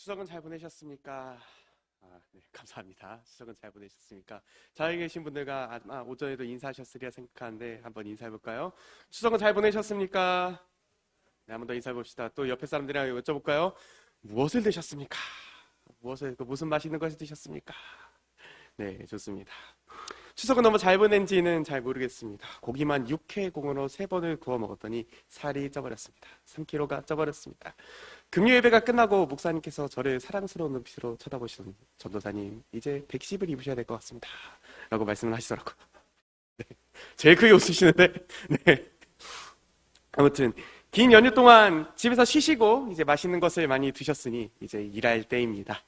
추석은 잘 보내셨습니까? 네, 감사합니다. 추석은 잘 보내셨습니까? 자리에 계신 분들과 아마 오전에도 인사하셨으리라 생각하는데 한번 인사해볼까요? 추석은 잘 보내셨습니까? 네, 한번 더 인사해봅시다. 또 옆에 사람들이랑 여쭤볼까요? 무엇을 드셨습니까? 무슨 맛있는 것을 드셨습니까? 네, 좋습니다. 추석은 너무 잘 보낸지는 잘 모르겠습니다. 고기만 육회공으로 3번을 구워 먹었더니 살이 쪄버렸습니다. 3kg가 쪄버렸습니다. 금요 예배가 끝나고 목사님께서 저를 사랑스러운 눈빛으로 쳐다보시던 전도사님, 이제 110을 입으셔야 될 것 같습니다. 라고 말씀을 하시더라고요. 네, 제일 크게 웃으시는데, 네. 아무튼, 긴 연휴 동안 집에서 쉬시고, 이제 맛있는 것을 많이 드셨으니, 이제 일할 때입니다.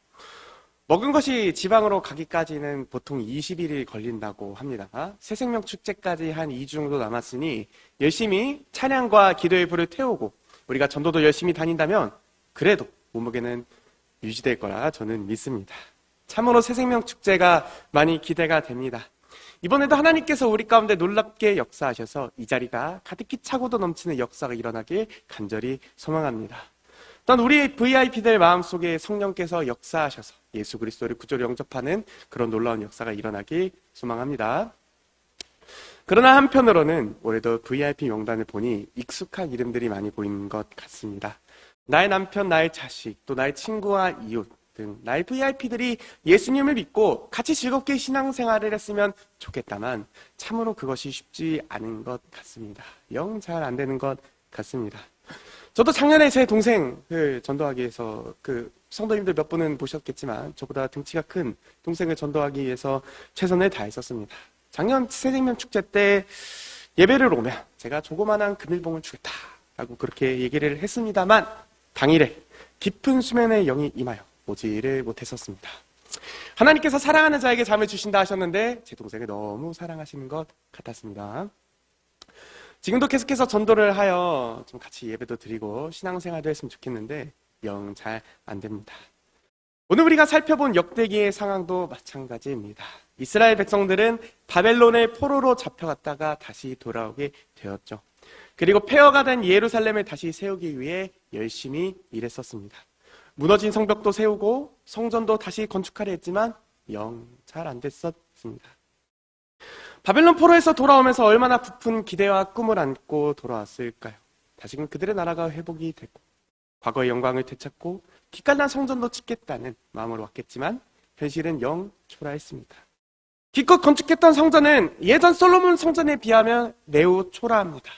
먹은 것이 지방으로 가기까지는 보통 20일이 걸린다고 합니다. 새생명 축제까지 한 2주 정도 남았으니, 열심히 찬양과 기도의 불을 태우고, 우리가 전도도 열심히 다닌다면, 그래도 몸무게는 유지될 거라 저는 믿습니다. 참으로 새생명 축제가 많이 기대가 됩니다. 이번에도 하나님께서 우리 가운데 놀랍게 역사하셔서 이 자리가 가득히 차고도 넘치는 역사가 일어나길 간절히 소망합니다. 또한 우리 VIP들 마음속에 성령께서 역사하셔서 예수 그리스도를 구주로 영접하는 그런 놀라운 역사가 일어나길 소망합니다. 그러나 한편으로는 올해도 VIP 명단을 보니 익숙한 이름들이 많이 보이는 것 같습니다. 나의 남편, 나의 자식, 또 나의 친구와 이웃 등 나의 VIP들이 예수님을 믿고 같이 즐겁게 신앙생활을 했으면 좋겠다만 참으로 그것이 쉽지 않은 것 같습니다. 영 잘 안 되는 것 같습니다. 저도 작년에 제 동생을 전도하기 위해서 성도님들 몇 분은 보셨겠지만 저보다 등치가 큰 동생을 전도하기 위해서 최선을 다했었습니다. 작년 새생명 축제 때 예배를 오면 제가 조그만한 금일봉을 주겠다라고 그렇게 얘기를 했습니다만 당일에 깊은 수면의 영이 임하여 오지를 못했었습니다. 하나님께서 사랑하는 자에게 잠을 주신다 하셨는데 제 동생을 너무 사랑하시는 것 같았습니다. 지금도 계속해서 전도를 하여 좀 같이 예배도 드리고 신앙생활도 했으면 좋겠는데 영 잘 안 됩니다. 오늘 우리가 살펴본 역대기의 상황도 마찬가지입니다. 이스라엘 백성들은 바벨론의 포로로 잡혀갔다가 다시 돌아오게 되었죠. 그리고 폐허가 된 예루살렘을 다시 세우기 위해 열심히 일했었습니다. 무너진 성벽도 세우고 성전도 다시 건축하려 했지만 영 잘 안 됐었습니다. 바벨론 포로에서 돌아오면서 얼마나 부푼 기대와 꿈을 안고 돌아왔을까요? 다시금 그들의 나라가 회복이 되고 과거의 영광을 되찾고 기깔난 성전도 짓겠다는 마음으로 왔겠지만 현실은 영 초라했습니다. 기껏 건축했던 성전은 예전 솔로몬 성전에 비하면 매우 초라합니다.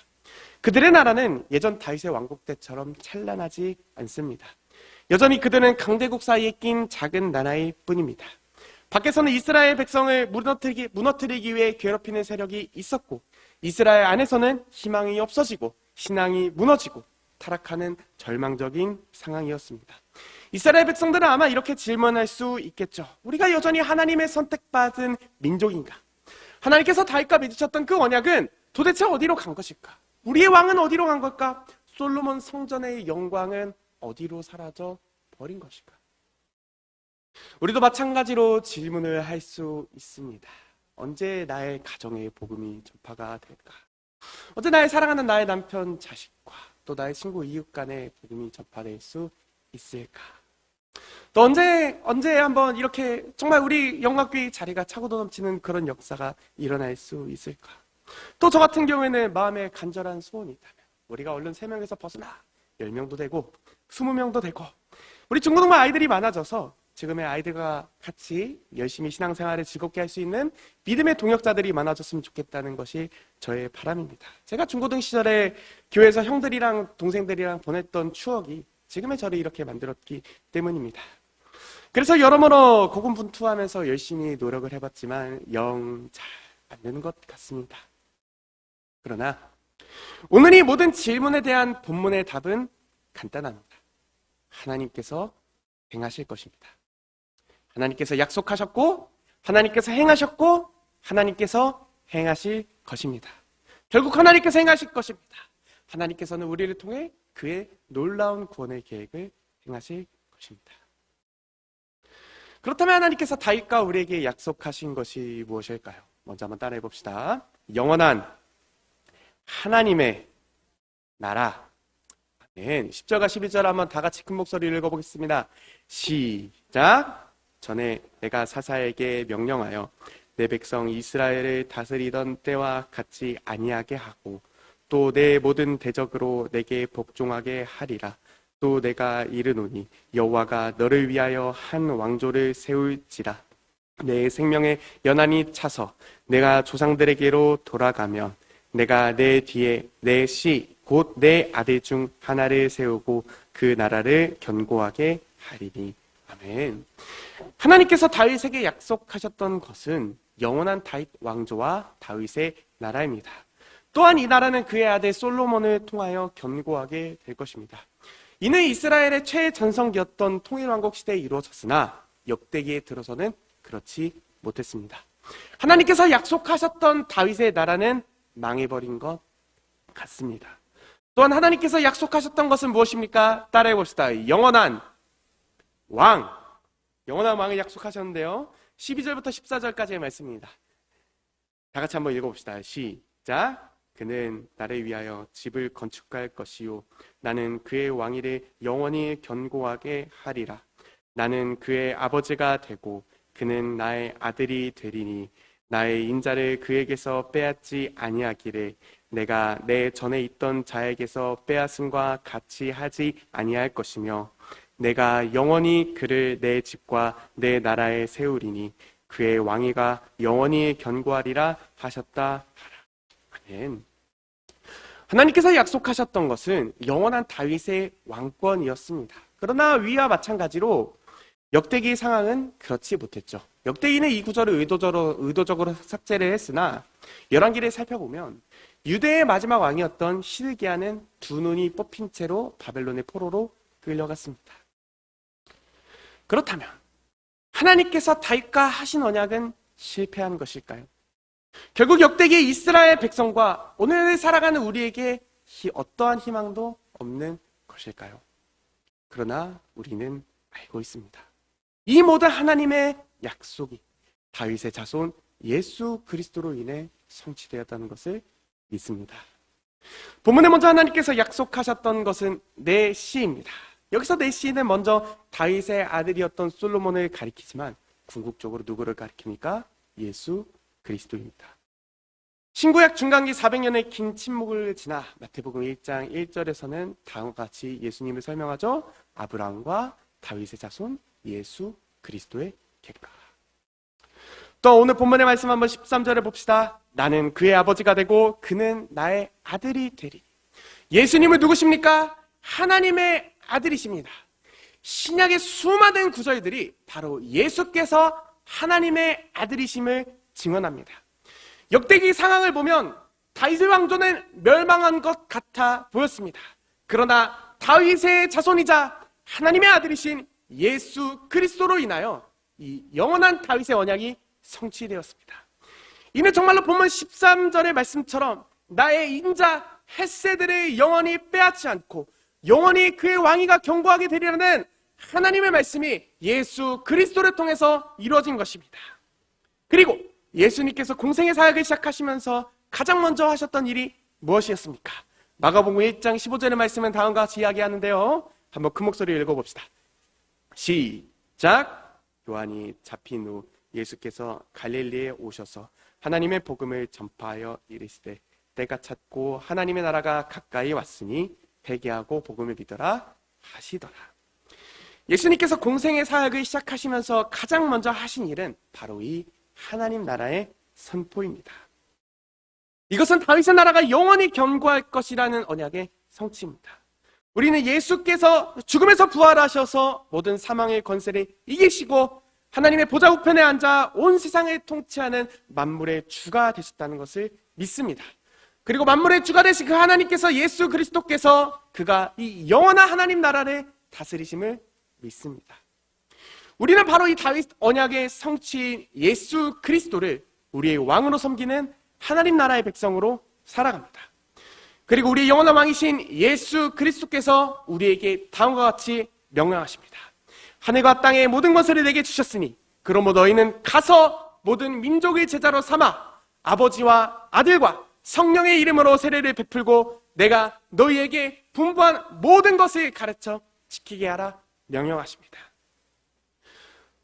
그들의 나라는 예전 다윗의 왕국 때처럼 찬란하지 않습니다. 여전히 그들은 강대국 사이에 낀 작은 나라일 뿐입니다. 밖에서는 이스라엘 백성을 무너뜨리기 위해 괴롭히는 세력이 있었고 이스라엘 안에서는 희망이 없어지고 신앙이 무너지고 타락하는 절망적인 상황이었습니다. 이스라엘 백성들은 아마 이렇게 질문할 수 있겠죠. 우리가 여전히 하나님의 선택받은 민족인가? 하나님께서 다윗과 맺으셨던 그 언약은 도대체 어디로 간 것일까? 우리의 왕은 어디로 간 걸까? 솔로몬 성전의 영광은 어디로 사라져 버린 것일까? 우리도 마찬가지로 질문을 할 수 있습니다. 언제 나의 가정의 복음이 전파가 될까? 언제 나의 사랑하는 나의 남편, 자식과 또 나의 친구, 이웃 간의 복음이 전파될 수 있을까? 또 언제 한번 이렇게 정말 우리 영광교회 자리가 차고도 넘치는 그런 역사가 일어날 수 있을까? 또 저 같은 경우에는 마음에 간절한 소원이 있다면 우리가 얼른 3명에서 벗어나 10명도 되고 20명도 되고 우리 중고등부 아이들이 많아져서 지금의 아이들과 같이 열심히 신앙생활을 즐겁게 할 수 있는 믿음의 동역자들이 많아졌으면 좋겠다는 것이 저의 바람입니다. 제가 중고등 시절에 교회에서 형들이랑 동생들이랑 보냈던 추억이 지금의 저를 이렇게 만들었기 때문입니다. 그래서 여러모로 고군분투하면서 열심히 노력을 해봤지만 영 잘 안 되는 것 같습니다. 그러나 오늘 이 모든 질문에 대한 본문의 답은 간단합니다. 하나님께서 행하실 것입니다. 하나님께서 약속하셨고 하나님께서 행하셨고 하나님께서 행하실 것입니다. 결국 하나님께서 행하실 것입니다. 하나님께서는 우리를 통해 그의 놀라운 구원의 계획을 행하실 것입니다. 그렇다면 하나님께서 다윗과 우리에게 약속하신 것이 무엇일까요? 먼저 한번 따라해 봅시다. 영원한 하나님의 나라. 10절과 11절 한번 다 같이 큰 목소리를 읽어보겠습니다. 시작. 전에 내가 사사에게 명령하여 내 백성 이스라엘을 다스리던 때와 같이 아니하게 하고 또 내 모든 대적으로 내게 복종하게 하리라. 또 내가 이르노니 여호와가 너를 위하여 한 왕조를 세울지라. 내 생명의 연한이 차서 내가 조상들에게로 돌아가면 내가 내 뒤에 내 씨 곧 내 아들 중 하나를 세우고 그 나라를 견고하게 하리니. 아멘. 하나님께서 다윗에게 약속하셨던 것은 영원한 다윗 왕조와 다윗의 나라입니다. 또한 이 나라는 그의 아들 솔로몬을 통하여 견고하게 될 것입니다. 이는 이스라엘의 최전성기였던 통일왕국 시대에 이루어졌으나 역대기에 들어서는 그렇지 못했습니다. 하나님께서 약속하셨던 다윗의 나라는 망해버린 것 같습니다. 또한 하나님께서 약속하셨던 것은 무엇입니까? 따라해 봅시다. 영원한 왕을 약속하셨는데요. 12절부터 14절까지의 말씀입니다. 다 같이 한번 읽어봅시다. 시작. 그는 나를 위하여 집을 건축할 것이요 나는 그의 왕위를 영원히 견고하게 하리라. 나는 그의 아버지가 되고 그는 나의 아들이 되리니 나의 인자를 그에게서 빼앗지 아니하기를 내가 내 전에 있던 자에게서 빼앗음과 같이 하지 아니할 것이며 내가 영원히 그를 내 집과 내 나라에 세우리니 그의 왕위가 영원히 견고하리라 하셨다 하라. 아멘. 하나님께서 약속하셨던 것은 영원한 다윗의 왕권이었습니다. 그러나 위와 마찬가지로 역대기의 상황은 그렇지 못했죠. 역대기는 이 구절을 의도적으로 삭제를 했으나 열왕기를 살펴보면 유대의 마지막 왕이었던 시드기야는 두 눈이 뽑힌 채로 바벨론의 포로로 끌려갔습니다. 그렇다면 하나님께서 다윗과 하신 언약은 실패한 것일까요? 결국 역대기의 이스라엘 백성과 오늘 살아가는 우리에게 어떠한 희망도 없는 것일까요? 그러나 우리는 알고 있습니다. 이 모든 하나님의 약속이 다윗의 자손 예수 그리스도로 인해 성취되었다는 것을 믿습니다. 본문에 먼저 하나님께서 약속하셨던 것은 내 씨입니다. 여기서 내 씨는 먼저 다윗의 아들이었던 솔로몬을 가리키지만 궁극적으로 누구를 가리킵니까? 예수 그리스도입니다. 신구약 중간기 400년의 긴 침묵을 지나 마태복음 1장 1절에서는 다음과 같이 예수님을 설명하죠. 아브라함과 다윗의 자손 예수 그리스도의 객가. 또 오늘 본문의 말씀 한번 13절에 봅시다. 나는 그의 아버지가 되고 그는 나의 아들이 되리. 예수님은 누구십니까? 하나님의 아들이십니다. 신약의 수많은 구절들이 바로 예수께서 하나님의 아들이심을 증언합니다. 역대기 상황을 보면 다윗의 왕조는 멸망한 것 같아 보였습니다. 그러나 다윗의 자손이자 하나님의 아들이신 예수 그리스도로 인하여 이 영원한 다윗의 언약이 성취되었습니다. 이는 정말로 본문 13절의 말씀처럼 나의 인자 헷세들을 영원히 빼앗지 않고 영원히 그의 왕위가 견고하게 되리라는 하나님의 말씀이 예수 그리스도를 통해서 이루어진 것입니다. 그리고 예수님께서 공생의 사역을 시작하시면서 가장 먼저 하셨던 일이 무엇이었습니까? 마가복음 1장 15절의 말씀은 다음과 같이 이야기하는데요. 한번 큰 목소리로 읽어봅시다. 시작. 요한이 잡힌 후 예수께서 갈릴리에 오셔서 하나님의 복음을 전파하여 이르시되 때가 찼고 하나님의 나라가 가까이 왔으니 회개하고 복음을 믿어라 하시더라. 예수님께서 공생의 사역을 시작하시면서 가장 먼저 하신 일은 바로 이 하나님 나라의 선포입니다. 이것은 다윗의 나라가 영원히 견고할 것이라는 언약의 성취입니다. 우리는 예수께서 죽음에서 부활하셔서 모든 사망의 권세를 이기시고 하나님의 보좌 우편에 앉아 온 세상을 통치하는 만물의 주가 되셨다는 것을 믿습니다. 그리고 만물의 주가 되신 그 하나님께서 예수 그리스도께서 그가 이 영원한 하나님 나라를 다스리심을 믿습니다. 우리는 바로 이 다윗 언약의 성취인 예수 그리스도를 우리의 왕으로 섬기는 하나님 나라의 백성으로 살아갑니다. 그리고 우리의 영원한 왕이신 예수 그리스도께서 우리에게 다음과 같이 명령하십니다. 하늘과 땅의 모든 것을 내게 주셨으니 그러므로 너희는 가서 모든 민족의 제자로 삼아 아버지와 아들과 성령의 이름으로 세례를 베풀고 내가 너희에게 분부한 모든 것을 가르쳐 지키게 하라 명령하십니다.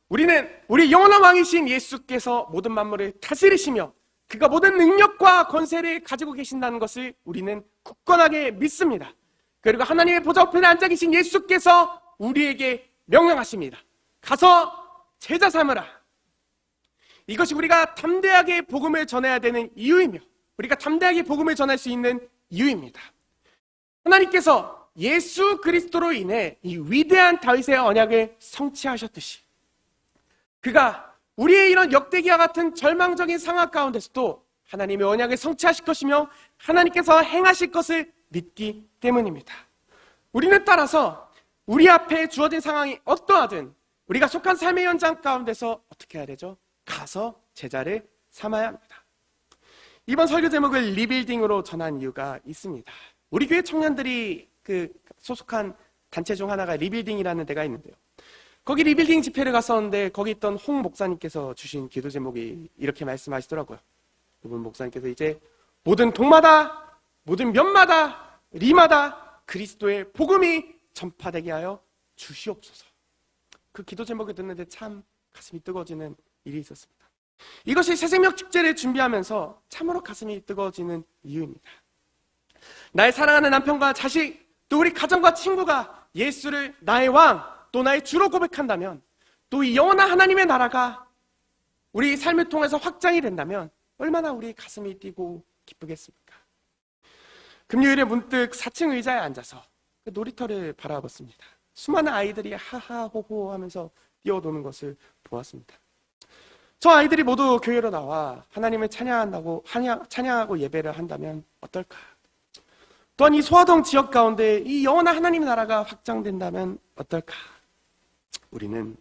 우리는 우리 영원한 왕이신 예수께서 모든 만물을 다스리시며 그가 모든 능력과 권세를 가지고 계신다는 것을 우리는 굳건하게 믿습니다. 그리고 하나님의 보좌 우편에 앉아 계신 예수께서 우리에게 명령하십니다. 가서 제자 삼으라. 이것이 우리가 담대하게 복음을 전해야 되는 이유이며 우리가 담대하게 복음을 전할 수 있는 이유입니다. 하나님께서 예수 그리스도로 인해 이 위대한 다윗의 언약을 성취하셨듯이 그가 우리의 이런 역대기와 같은 절망적인 상황 가운데서도 하나님의 언약을 성취하실 것이며 하나님께서 행하실 것을 믿기 때문입니다. 우리는 따라서 우리 앞에 주어진 상황이 어떠하든 우리가 속한 삶의 현장 가운데서 어떻게 해야 되죠? 가서 제자를 삼아야 합니다. 이번 설교 제목을 리빌딩으로 전한 이유가 있습니다. 우리 교회 청년들이 소속한 단체 중 하나가 리빌딩이라는 데가 있는데요. 거기 리빌딩 집회를 갔었는데 거기 있던 홍 목사님께서 주신 기도 제목이 이렇게 말씀하시더라고요. 이분 목사님께서 이제 모든 동마다 모든 면마다 리마다 그리스도의 복음이 전파되게 하여 주시옵소서. 그 기도 제목을 듣는데 참 가슴이 뜨거워지는 일이 있었습니다. 이것이 새생명 축제를 준비하면서 참으로 가슴이 뜨거워지는 이유입니다. 나의 사랑하는 남편과 자식 또 우리 가정과 친구가 예수를 나의 왕 또 나의 주로 고백한다면 또 이 영원한 하나님의 나라가 우리 삶을 통해서 확장이 된다면 얼마나 우리 가슴이 뛰고 기쁘겠습니까? 금요일에 문득 4층 의자에 앉아서 그 놀이터를 바라봤습니다. 수많은 아이들이 하하호호 하면서 뛰어노는 것을 보았습니다. 저 아이들이 모두 교회로 나와 하나님을 찬양하고 예배를 한다면 어떨까? 또한 이 소아동 지역 가운데 이 영원한 하나님의 나라가 확장된다면 어떨까? 우리는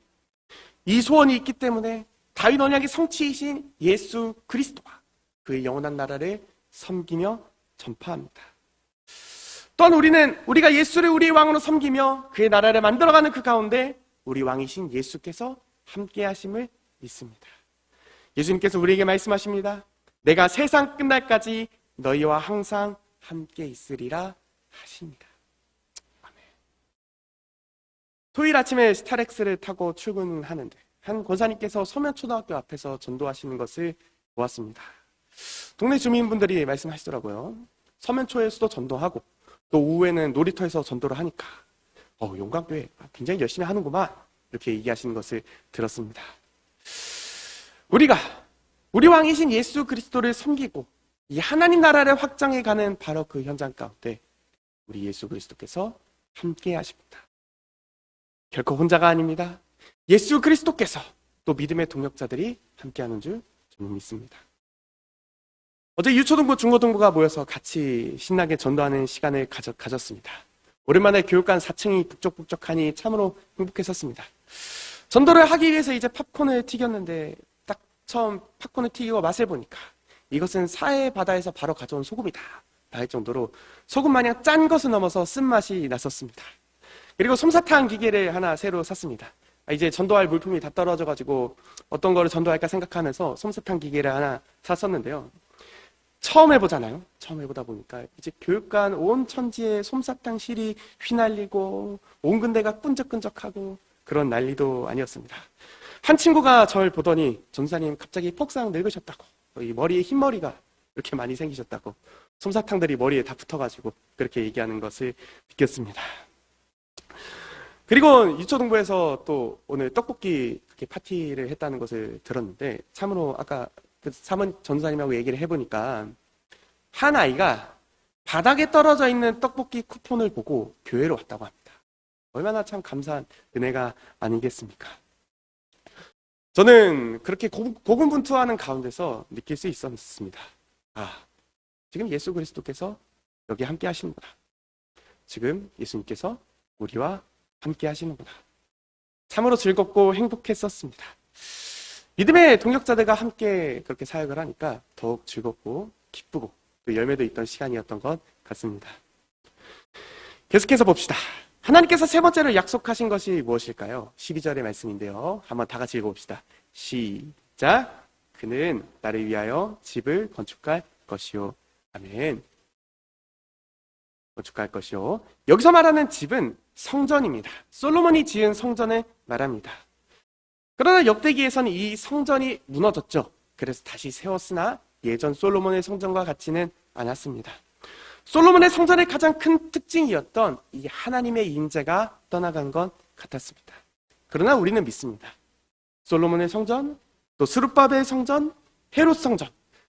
이 소원이 있기 때문에 다윗 언약의 성취이신 예수 그리스도와 그의 영원한 나라를 섬기며 전파합니다. 또한 우리는 우리가 예수를 우리의 왕으로 섬기며 그의 나라를 만들어가는 그 가운데 우리 왕이신 예수께서 함께 하심을 믿습니다. 예수님께서 우리에게 말씀하십니다. 내가 세상 끝날까지 너희와 항상 함께 있으리라 하십니다. 아멘. 토요일 아침에 스타렉스를 타고 출근하는데 한 권사님께서 서면초등학교 앞에서 전도하시는 것을 보았습니다. 동네 주민분들이 말씀하시더라고요. 서면초에서도 전도하고 또 오후에는 놀이터에서 전도를 하니까 용광교회 굉장히 열심히 하는구만 이렇게 얘기하시는 것을 들었습니다. 우리가 우리 왕이신 예수 그리스도를 섬기고 이 하나님 나라를 확장해 가는 바로 그 현장 가운데 우리 예수 그리스도께서 함께 하십니다. 결코 혼자가 아닙니다. 예수 그리스도께서 또 믿음의 동역자들이 함께하는 줄 저는 믿습니다. 어제 유초등부, 중고등부가 모여서 같이 신나게 전도하는 시간을 가졌습니다. 오랜만에 교육관 4층이 북적북적하니 참으로 행복했었습니다. 전도를 하기 위해서 이제 팝콘을 튀겼는데 딱 처음 팝콘을 튀기고 맛을 보니까 이것은 사해 바다에서 바로 가져온 소금이다 할 정도로 소금 마냥 짠 것을 넘어서 쓴맛이 났었습니다. 그리고 솜사탕 기계를 하나 새로 샀습니다. 이제 전도할 물품이 다 떨어져가지고 어떤 거를 전도할까 생각하면서 솜사탕 기계를 하나 샀었는데요. 처음 해보잖아요. 처음 해보다 보니까 이제 교육관 온 천지에 솜사탕 실이 휘날리고 온 군데가 끈적끈적하고 그런 난리도 아니었습니다. 한 친구가 저를 보더니 전사님 갑자기 폭삭 늙으셨다고 이 머리에 흰머리가 이렇게 많이 생기셨다고 솜사탕들이 머리에 다 붙어가지고 그렇게 얘기하는 것을 느꼈습니다. 그리고 유초등부에서 또 오늘 떡볶이 그렇게 파티를 했다는 것을 들었는데 참으로 아까 그 사문 전사님하고 얘기를 해보니까 한 아이가 바닥에 떨어져 있는 떡볶이 쿠폰을 보고 교회로 왔다고 합니다. 얼마나 참 감사한 은혜가 아니겠습니까? 저는 그렇게 고군분투하는 가운데서 느낄 수 있었습니다. 지금 예수 그리스도께서 여기 함께 하시는구나. 지금 예수님께서 우리와 함께 하시는구나. 참으로 즐겁고 행복했었습니다. 믿음의 동역자들과 함께 그렇게 사역을 하니까 더욱 즐겁고 기쁘고 또 열매도 있던 시간이었던 것 같습니다. 계속해서 봅시다. 하나님께서 세 번째로 약속하신 것이 무엇일까요? 12절의 말씀인데요. 한번 다 같이 읽어봅시다. 시작. 그는 나를 위하여 집을 건축할 것이요. 아멘. 건축할 것이요. 여기서 말하는 집은 성전입니다. 솔로몬이 지은 성전을 말합니다. 그러나 역대기에서는 이 성전이 무너졌죠. 그래서 다시 세웠으나 예전 솔로몬의 성전과 같지는 않았습니다. 솔로몬의 성전의 가장 큰 특징이었던 이 하나님의 임재가 떠나간 것 같았습니다. 그러나 우리는 믿습니다. 솔로몬의 성전, 또 스룹바벨의 성전, 헤롯 성전,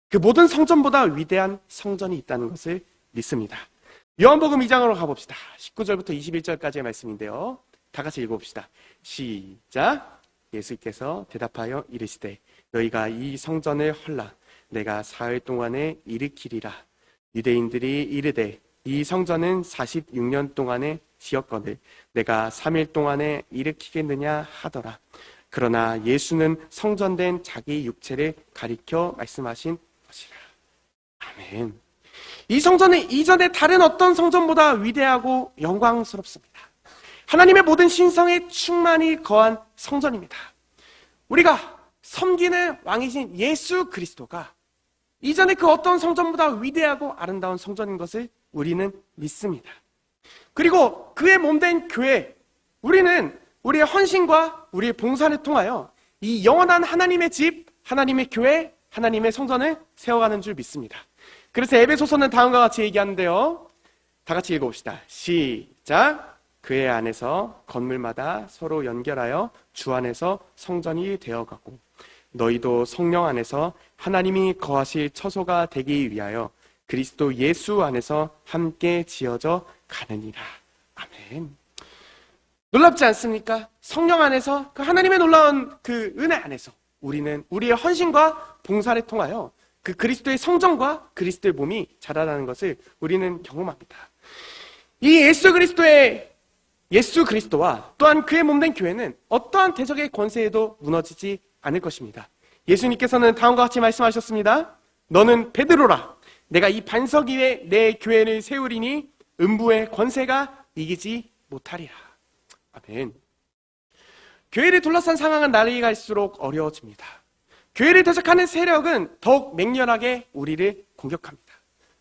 그 모든 성전보다 위대한 성전이 있다는 것을 믿습니다. 요한복음 2장으로 가봅시다. 19절부터 21절까지의 말씀인데요. 다 같이 읽어봅시다. 시작. 예수께서 대답하여 이르시되 너희가 이 성전을 헐라 내가 사흘 동안에 일으키리라. 유대인들이 이르되 이 성전은 46년 동안에 지었거늘 내가 3일 동안에 일으키겠느냐 하더라. 그러나 예수는 성전된 자기 육체를 가리켜 말씀하신 것이라. 아멘. 이 성전은 이전의 다른 어떤 성전보다 위대하고 영광스럽습니다. 하나님의 모든 신성에 충만히 거한 성전입니다. 우리가 섬기는 왕이신 예수 그리스도가 이전의 그 어떤 성전보다 위대하고 아름다운 성전인 것을 우리는 믿습니다. 그리고 그의 몸된 교회, 우리는 우리의 헌신과 우리의 봉사를 통하여 이 영원한 하나님의 집, 하나님의 교회, 하나님의 성전을 세워가는 줄 믿습니다. 그래서 에베소서는 다음과 같이 얘기하는데요. 다 같이 읽어봅시다. 시작. 그의 안에서 건물마다 서로 연결하여 주 안에서 성전이 되어가고 너희도 성령 안에서 하나님이 거하실 처소가 되기 위하여 그리스도 예수 안에서 함께 지어져 가느니라. 아멘. 놀랍지 않습니까? 성령 안에서 그 하나님의 놀라운 그 은혜 안에서 우리는 우리의 헌신과 봉사를 통하여 그 그리스도의 성전과 그리스도의 몸이 자라나는 것을 우리는 경험합니다. 이 예수 그리스도와 또한 그의 몸된 교회는 어떠한 대적의 권세에도 무너지지 않을 것입니다. 예수님께서는 다음과 같이 말씀하셨습니다. 너는 베드로라. 내가 이 반석 위에 내 교회를 세우리니 음부의 권세가 이기지 못하리라. 아멘. 교회를 둘러싼 상황은 날이 갈수록 어려워집니다. 교회를 대적하는 세력은 더욱 맹렬하게 우리를 공격합니다.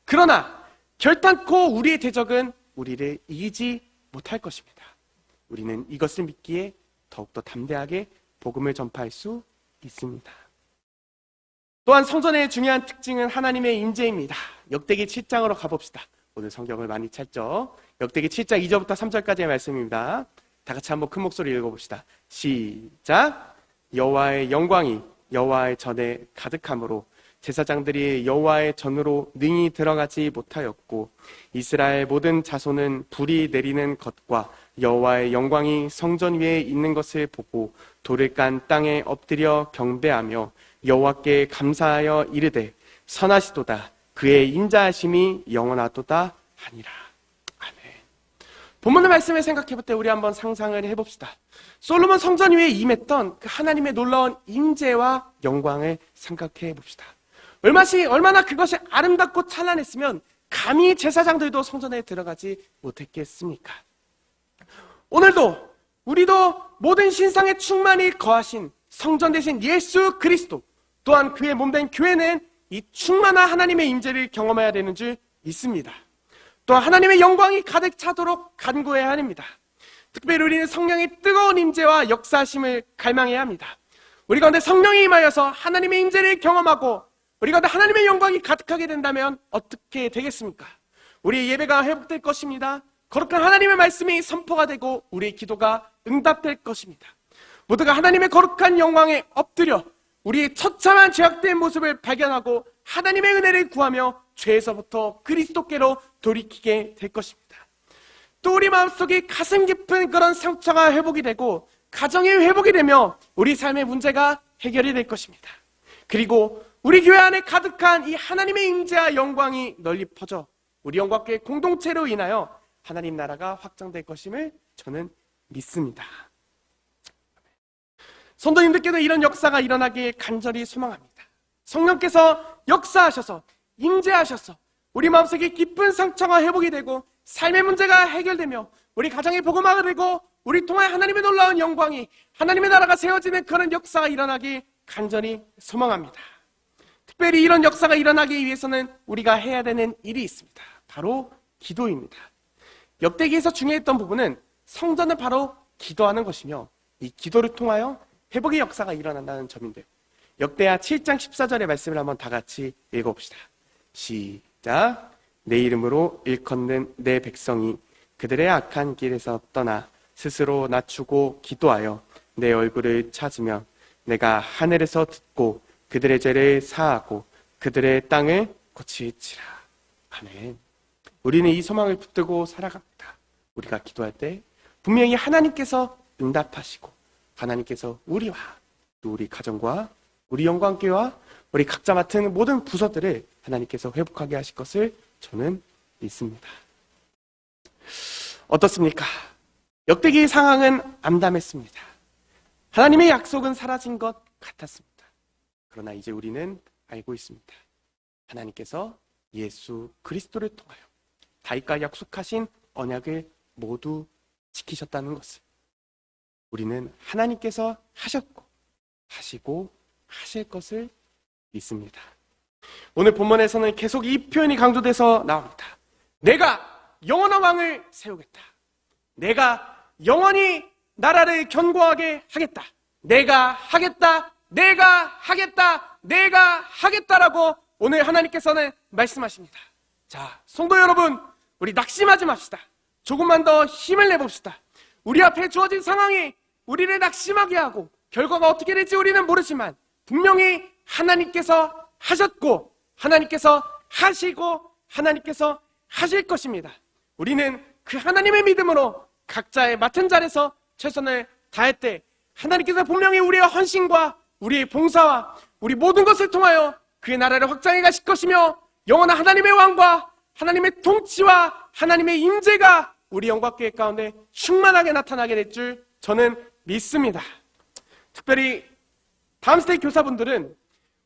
그러나 결단코 우리의 대적은 우리를 이기지 못할 것입니다. 우리는 이것을 믿기에 더욱더 담대하게 복음을 전파할 수 있습니다. 또한 성전의 중요한 특징은 하나님의 임재입니다. 역대기 7장으로 가봅시다. 오늘 성경을 많이 찾죠. 역대기 7장 2절부터 3절까지의 말씀입니다. 다 같이 한번 큰 목소리 읽어봅시다. 시작. 여호와의 영광이 여호와의 전에 가득함으로 제사장들이 여호와의 전으로 능히 들어가지 못하였고 이스라엘 모든 자손은 불이 내리는 것과 여호와의 영광이 성전 위에 있는 것을 보고 돌을 깐 땅에 엎드려 경배하며 여호와께 감사하여 이르되 선하시도다 그의 인자하심이 영원하도다 하니라. 아멘. 본문의 말씀을 생각해 볼 때 우리 한번 상상을 해봅시다. 솔로몬 성전 위에 임했던 그 하나님의 놀라운 임재와 영광을 생각해 봅시다. 얼마나 그것이 아름답고 찬란했으면 감히 제사장들도 성전에 들어가지 못했겠습니까? 오늘도 우리도 모든 신상에 충만히 거하신 성전 되신 예수 그리스도 또한 그의 몸된 교회는 이 충만한 하나님의 임재를 경험해야 되는 줄 믿습니다. 또한 하나님의 영광이 가득 차도록 간구해야 합니다. 특별히 우리는 성령의 뜨거운 임재와 역사하심을 갈망해야 합니다. 우리 가운데 성령이 임하여서 하나님의 임재를 경험하고 우리 가운데 하나님의 영광이 가득하게 된다면 어떻게 되겠습니까? 우리의 예배가 회복될 것입니다. 거룩한 하나님의 말씀이 선포가 되고 우리의 기도가 응답될 것입니다. 모두가 하나님의 거룩한 영광에 엎드려 우리의 처참한 죄악된 모습을 발견하고 하나님의 은혜를 구하며 죄에서부터 그리스도께로 돌이키게 될 것입니다. 또 우리 마음속에 가슴 깊은 그런 상처가 회복이 되고 가정이 회복이 되며 우리 삶의 문제가 해결이 될 것입니다. 그리고 우리 교회 안에 가득한 이 하나님의 임재와 영광이 널리 퍼져 우리 영광교회 공동체로 인하여 하나님 나라가 확장될 것임을 저는 믿습니다. 성도님들께도 이런 역사가 일어나길 간절히 소망합니다. 성령께서 역사하셔서 임재하셔서 우리 마음속에 깊은 상처가 회복이 되고 삶의 문제가 해결되며 우리 가정이 복음화가 되고 우리 통해 하나님의 놀라운 영광이 하나님의 나라가 세워지는 그런 역사가 일어나길 간절히 소망합니다. 특별히 이런 역사가 일어나기 위해서는 우리가 해야 되는 일이 있습니다. 바로 기도입니다. 역대기에서 중요했던 부분은 성전을 바로 기도하는 것이며 이 기도를 통하여 회복의 역사가 일어난다는 점인데요. 역대하 7장 14절의 말씀을 한번 다 같이 읽어봅시다. 시작. 내 이름으로 일컫는 내 백성이 그들의 악한 길에서 떠나 스스로 낮추고 기도하여 내 얼굴을 찾으면 내가 하늘에서 듣고 그들의 죄를 사하고 그들의 땅을 고칠지라. 아멘. 우리는 이 소망을 붙들고 살아갑니다. 우리가 기도할 때 분명히 하나님께서 응답하시고 하나님께서 우리와 또 우리 가정과 우리 영광교회와 우리 각자 맡은 모든 부서들을 하나님께서 회복하게 하실 것을 저는 믿습니다. 어떻습니까? 역대기의 상황은 암담했습니다. 하나님의 약속은 사라진 것 같았습니다. 그러나 이제 우리는 알고 있습니다. 하나님께서 예수 그리스도를 통하여 다윗과 약속하신 언약을 모두 지키셨다는 것을 우리는 하나님께서 하셨고 하시고 하실 것을 믿습니다. 오늘 본문에서는 계속 이 표현이 강조돼서 나옵니다. 내가 영원한 왕을 세우겠다. 내가 영원히 나라를 견고하게 하겠다. 내가 하겠다. 내가 하겠다. 내가 하겠다라고 오늘 하나님께서는 말씀하십니다. 자, 성도 여러분, 우리 낙심하지 맙시다. 조금만 더 힘을 내봅시다. 우리 앞에 주어진 상황이 우리를 낙심하게 하고 결과가 어떻게 될지 우리는 모르지만 분명히 하나님께서 하셨고 하나님께서 하시고 하나님께서 하실 것입니다. 우리는 그 하나님의 믿음으로 각자의 맡은 자리에서 최선을 다할 때 하나님께서 분명히 우리의 헌신과 우리의 봉사와 우리 모든 것을 통하여 그의 나라를 확장해 가실 것이며 영원한 하나님의 왕과 하나님의 통치와 하나님의 임재가 우리 영광교회 가운데 충만하게 나타나게 될 줄 저는 믿습니다. 특별히 다음 세대 교사분들은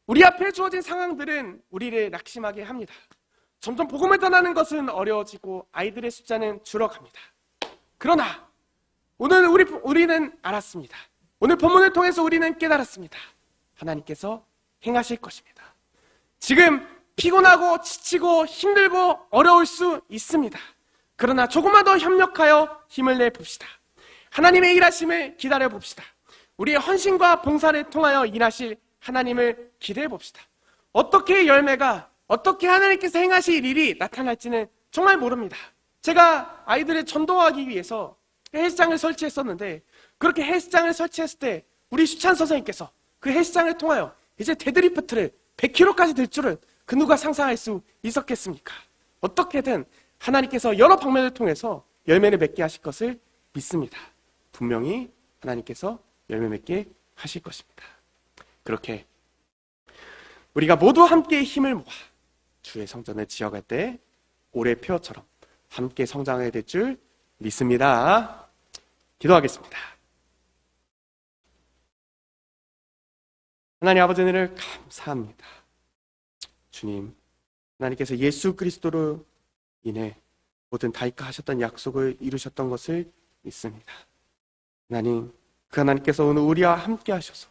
우리 앞에 주어진 상황들은 우리를 낙심하게 합니다. 점점 복음을 전하는 것은 어려워지고 아이들의 숫자는 줄어갑니다. 그러나 오늘 우리는 알았습니다. 오늘 본문을 통해서 우리는 깨달았습니다. 하나님께서 행하실 것입니다. 지금 피곤하고 지치고 힘들고 어려울 수 있습니다. 그러나 조금만 더 협력하여 힘을 내봅시다. 하나님의 일하심을 기다려봅시다. 우리의 헌신과 봉사를 통하여 일하실 하나님을 기대해봅시다. 어떻게 열매가 어떻게 하나님께서 행하실 일이 나타날지는 정말 모릅니다. 제가 아이들을 전도하기 위해서 헬스장을 설치했었는데 그렇게 헬스장을 설치했을 때 우리 수찬 선생님께서 그 헬스장을 통하여 이제 데드리프트를 100kg까지 들 줄은 그 누가 상상할 수 있었겠습니까? 어떻게든 하나님께서 여러 방면을 통해서 열매를 맺게 하실 것을 믿습니다. 분명히 하나님께서 열매 맺게 하실 것입니다. 그렇게 우리가 모두 함께 힘을 모아 주의 성전을 지어갈 때 올해 표처럼 함께 성장하게 될 줄 믿습니다. 기도하겠습니다. 하나님 아버지 은혜를 감사합니다. 주님, 하나님께서 예수 그리스도로 인해 모든 다윗과 하셨던 약속을 이루셨던 것을 믿습니다. 하나님, 그 하나님께서 오늘 우리와 함께 하셔서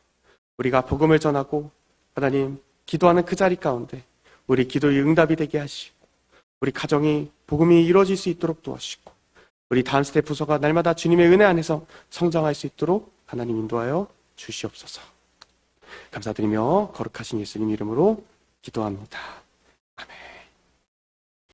우리가 복음을 전하고 하나님 기도하는 그 자리 가운데 우리 기도의 응답이 되게 하시고 우리 가정이 복음이 이루어질 수 있도록 도와주시고 우리 다음 세대 부서가 날마다 주님의 은혜 안에서 성장할 수 있도록 하나님 인도하여 주시옵소서. 감사드리며 거룩하신 예수님 이름으로 기도합니다.